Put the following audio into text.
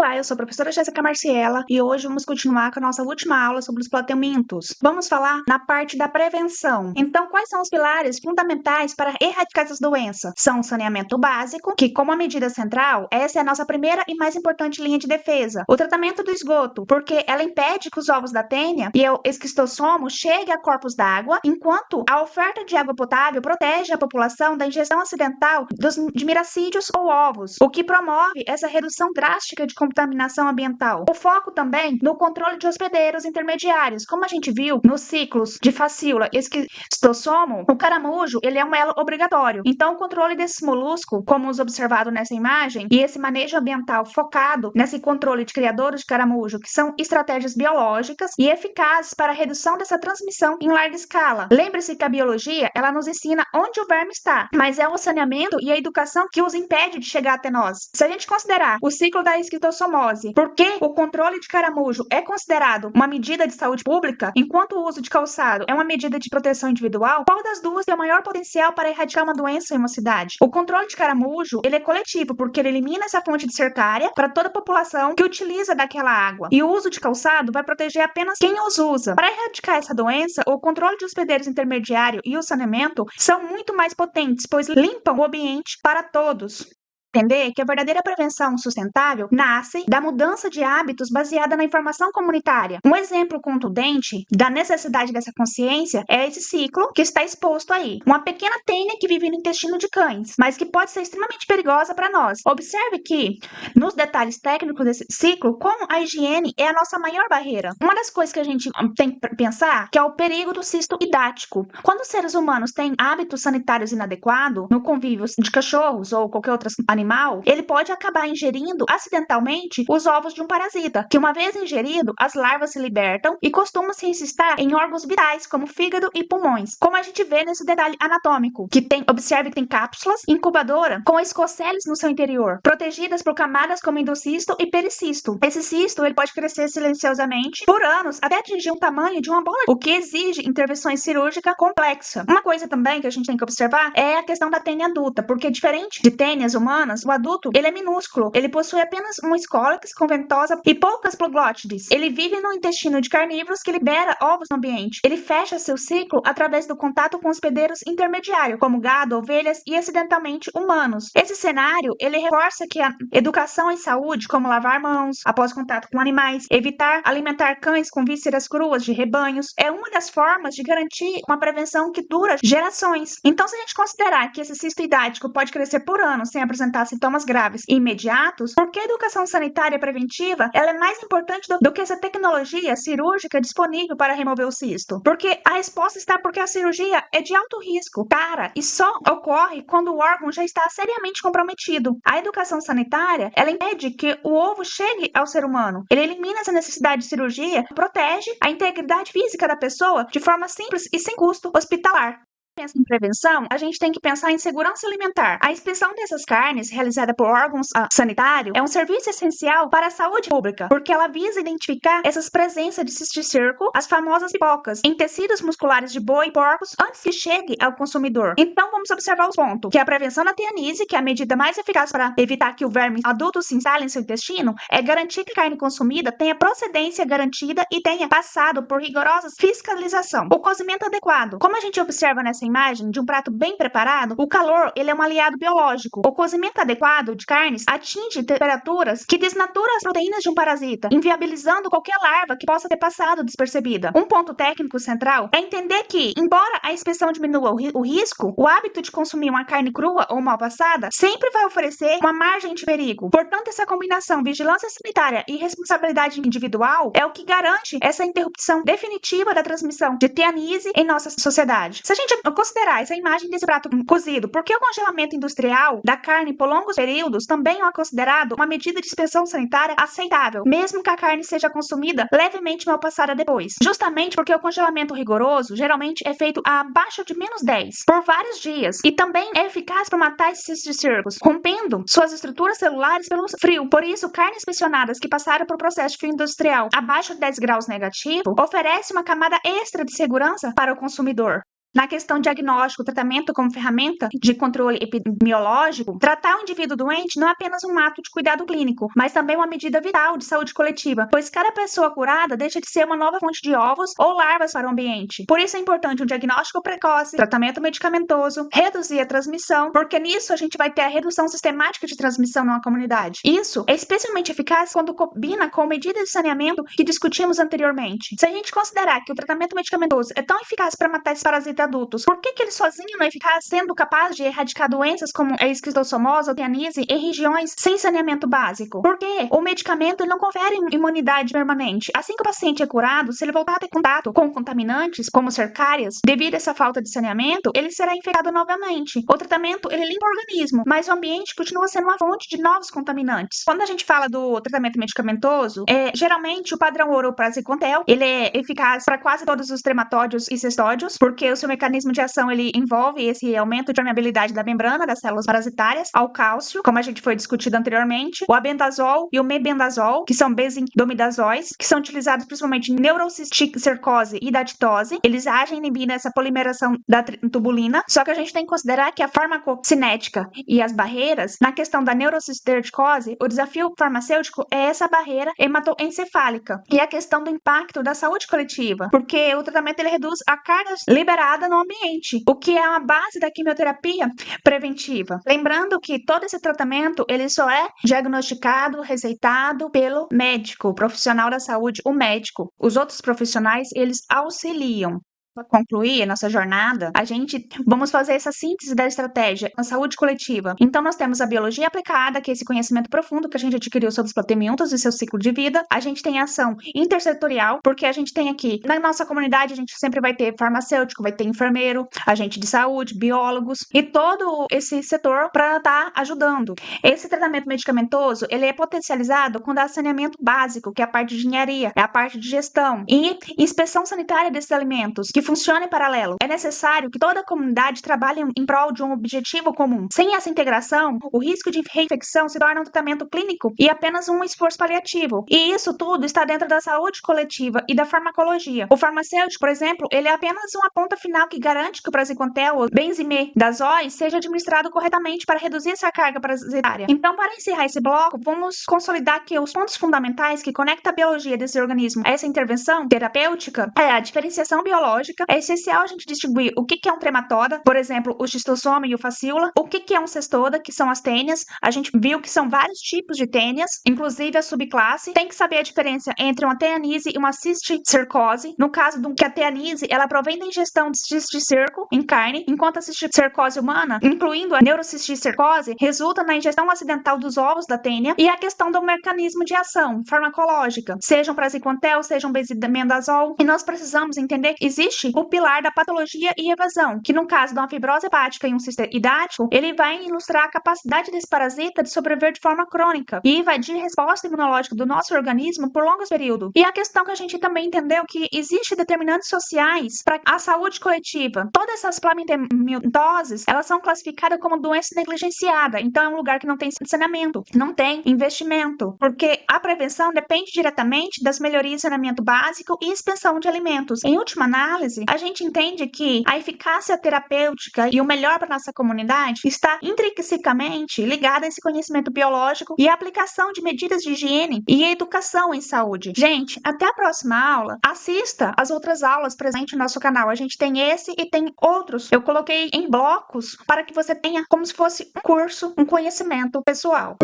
Olá, eu sou a professora Jéssica Marciela e hoje vamos continuar com a nossa última aula sobre os plateumintos. Vamos falar na parte da prevenção. Então, quais são os pilares fundamentais para erradicar essas doenças? São o saneamento básico, que como a medida central, essa é a nossa primeira e mais importante linha de defesa. O tratamento do esgoto, porque ela impede que os ovos da tênia e o esquistossomo cheguem a corpos d'água, enquanto a oferta de água potável protege a população da ingestão acidental de miracídios ou ovos, o que promove essa redução drástica de contaminação ambiental. O foco também no controle de hospedeiros intermediários, como a gente viu nos ciclos de facíola e esquistossomo, o caramujo ele é um elo obrigatório. Então, o controle desse molusco, como os observado nessa imagem, e esse manejo ambiental focado nesse controle de criadouros de caramujo, que são estratégias biológicas e eficazes para a redução dessa transmissão em larga escala. Lembre-se que a biologia, ela nos ensina onde o verme está, mas é o saneamento e a educação que os impede de chegar até nós. Se a gente considerar o ciclo da esquistossomose, porque o controle de caramujo é considerado uma medida de saúde pública, enquanto o uso de calçado é uma medida de proteção individual, qual das duas tem o maior potencial para erradicar uma doença em uma cidade? O controle de caramujo, ele é coletivo, porque ele elimina essa fonte de cercária para toda a população que utiliza daquela água. E o uso de calçado vai proteger apenas quem os usa. Para erradicar essa doença, o controle de hospedeiros intermediário e o saneamento são muito mais potentes, pois limpam o ambiente para todos. Entender que a verdadeira prevenção sustentável nasce da mudança de hábitos baseada na informação comunitária. Um exemplo contundente da necessidade dessa consciência é esse ciclo que está exposto aí. Uma pequena tênia que vive no intestino de cães, mas que pode ser extremamente perigosa para nós. Observe que, nos detalhes técnicos desse ciclo, como a higiene é a nossa maior barreira. Uma das coisas que a gente tem que pensar que é o perigo do cisto hidático. Quando os seres humanos têm hábitos sanitários inadequados no convívio de cachorros ou qualquer outro animal, ele pode acabar ingerindo acidentalmente os ovos de um parasita, que uma vez ingerido, as larvas se libertam e costumam se insistar em órgãos vitais, como fígado e pulmões, como a gente vê nesse detalhe anatômico, observe que tem cápsulas incubadora com escoceles no seu interior, protegidas por camadas como endocisto e pericisto. Esse cisto ele pode crescer silenciosamente por anos até atingir um tamanho de uma bola, o que exige intervenções cirúrgicas complexas. Uma coisa também que a gente tem que observar é a questão da tênia adulta, porque diferente de tênias humanas, o adulto, ele é minúsculo. Ele possui apenas um escólex com ventosa e poucas proglótides. Ele vive no intestino de carnívoros que libera ovos no ambiente. Ele fecha seu ciclo através do contato com hospedeiros intermediários, como gado, ovelhas e acidentalmente humanos. Esse cenário, ele reforça que a educação em saúde, como lavar mãos após contato com animais, evitar alimentar cães com vísceras cruas de rebanhos, é uma das formas de garantir uma prevenção que dura gerações. Então, se a gente considerar que esse cisto hidático pode crescer por anos sem apresentar sintomas graves e imediatos, porque a educação sanitária preventiva ela é mais importante do que essa tecnologia cirúrgica disponível para remover o cisto. Porque a resposta está porque a cirurgia é de alto risco, cara, e só ocorre quando o órgão já está seriamente comprometido. A educação sanitária, ela impede que o ovo chegue ao ser humano. Ele elimina essa necessidade de cirurgia, protege a integridade física da pessoa de forma simples e sem custo hospitalar. Pensa em prevenção, a gente tem que pensar em segurança alimentar. A inspeção dessas carnes, realizada por órgãos sanitários, é um serviço essencial para a saúde pública, porque ela visa identificar essas presenças de cistícerco, as famosas pipocas, em tecidos musculares de boi e porcos, antes que chegue ao consumidor. Então, vamos observar os pontos, que a prevenção da teanise, que é a medida mais eficaz para evitar que o verme adulto se instale em seu intestino, é garantir que a carne consumida tenha procedência garantida e tenha passado por rigorosa fiscalização. O cozimento adequado. Como a gente observa nessa imagem de um prato bem preparado, o calor ele é um aliado biológico. O cozimento adequado de carnes atinge temperaturas que desnaturam as proteínas de um parasita, inviabilizando qualquer larva que possa ter passado despercebida. Um ponto técnico central é entender que, embora a inspeção diminua o risco, o hábito de consumir uma carne crua ou mal passada sempre vai oferecer uma margem de perigo. Portanto, essa combinação vigilância sanitária e responsabilidade individual é o que garante essa interrupção definitiva da transmissão de teanise em nossa sociedade. Se a gente considerar essa imagem desse prato cozido, porque o congelamento industrial da carne por longos períodos também é considerado uma medida de inspeção sanitária aceitável, mesmo que a carne seja consumida levemente mal passada depois. Justamente porque o congelamento rigoroso geralmente é feito a abaixo de -10 por vários dias e também é eficaz para matar esses cistícercos, rompendo suas estruturas celulares pelo frio. Por isso, carnes inspecionadas que passaram por processo de frio industrial abaixo de 10 graus negativo oferece uma camada extra de segurança para o consumidor. Na questão diagnóstico, tratamento como ferramenta de controle epidemiológico, tratar o indivíduo doente não é apenas um ato de cuidado clínico, mas também uma medida vital de saúde coletiva, pois cada pessoa curada deixa de ser uma nova fonte de ovos ou larvas para o ambiente. Por isso é importante um diagnóstico precoce, tratamento medicamentoso, reduzir a transmissão, porque nisso a gente vai ter a redução sistemática de transmissão numa comunidade. Isso é especialmente eficaz quando combina com medidas de saneamento que discutimos anteriormente. Se a gente considerar que o tratamento medicamentoso é tão eficaz para matar esse parasita adultos, por que ele sozinho não é eficaz, sendo capaz de erradicar doenças como a esquistossomose ou tetanise em regiões sem saneamento básico? Porque o medicamento não confere imunidade permanente. Assim que o paciente é curado, se ele voltar a ter contato com contaminantes, como cercárias, devido a essa falta de saneamento, ele será infectado novamente. O tratamento, ele limpa o organismo, mas o ambiente continua sendo uma fonte de novos contaminantes. Quando a gente fala do tratamento medicamentoso, geralmente o padrão ouro praziquantel, ele é eficaz para quase todos os trematóides e cestódios, porque o seu mecanismo de ação ele envolve esse aumento de permeabilidade da membrana das células parasitárias ao cálcio, como a gente foi discutido anteriormente, o albendazol e o mebendazol, que são benzimidazóis, que são utilizados principalmente em neurocisticercose e datitose. Eles agem inibindo essa polimeração da tubulina, só que a gente tem que considerar que a farmacocinética e as barreiras, na questão da neurocisterticose, o desafio farmacêutico é essa barreira hematoencefálica e a questão do impacto da saúde coletiva, porque o tratamento ele reduz a carga liberada no ambiente, o que é a base da quimioterapia preventiva. Lembrando que todo esse tratamento ele só é diagnosticado, receitado pelo médico, profissional da saúde, o médico. Os outros profissionais, eles auxiliam. Para concluir a nossa jornada, vamos fazer essa síntese da estratégia na saúde coletiva. Então, nós temos a biologia aplicada, que é esse conhecimento profundo que a gente adquiriu sobre os platemiuntos e seu ciclo de vida. A gente tem a ação intersetorial, porque a gente tem aqui, na nossa comunidade, a gente sempre vai ter farmacêutico, vai ter enfermeiro, agente de saúde, biólogos e todo esse setor para estar ajudando. Esse tratamento medicamentoso, ele é potencializado quando há saneamento básico, que é a parte de engenharia, é a parte de gestão e inspeção sanitária desses alimentos, que funciona em paralelo. É necessário que toda a comunidade trabalhe em prol de um objetivo comum. Sem essa integração, o risco de reinfecção se torna um tratamento clínico e apenas um esforço paliativo. E isso tudo está dentro da saúde coletiva e da farmacologia. O farmacêutico, por exemplo, ele é apenas uma ponta final que garante que o praziquantel ou benzimidazole seja administrado corretamente para reduzir essa carga parasitária. Então, para encerrar esse bloco, vamos consolidar que os pontos fundamentais que conectam a biologia desse organismo a essa intervenção terapêutica é a diferenciação biológica. É essencial a gente distinguir o que é um trematóda, por exemplo, o xistossoma e o fascícula, o que é um cestoda, que são as tênias. A gente viu que são vários tipos de tênias, inclusive a subclasse. Tem que saber a diferença entre uma teanise e uma cisticercose. No caso que a teanise, ela provém da ingestão de cisticerco em carne, enquanto a cisticercose humana, incluindo a neurocisticercose, resulta na ingestão acidental dos ovos da tênia. E a questão do mecanismo de ação farmacológica, sejam praziquantel, sejam benzimidazol. E nós precisamos entender que existe o pilar da patologia e evasão, que no caso de uma fibrose hepática e um cisto hidático, ele vai ilustrar a capacidade desse parasita de sobreviver de forma crônica e invadir a resposta imunológica do nosso organismo por longos períodos. E a questão que a gente também entendeu que existe determinantes sociais para a saúde coletiva. Todas essas plamimentoses, elas são classificadas como doença negligenciada, então é um lugar que não tem saneamento, não tem investimento, porque a prevenção depende diretamente das melhorias de saneamento básico e expansão de alimentos. Em última análise, a gente entende que a eficácia terapêutica e o melhor para nossa comunidade está intrinsecamente ligada a esse conhecimento biológico e a aplicação de medidas de higiene e educação em saúde. Gente, até a próxima aula. Assista as outras aulas presentes no nosso canal. A gente tem esse e tem outros. Eu coloquei em blocos para que você tenha como se fosse um curso, um conhecimento pessoal.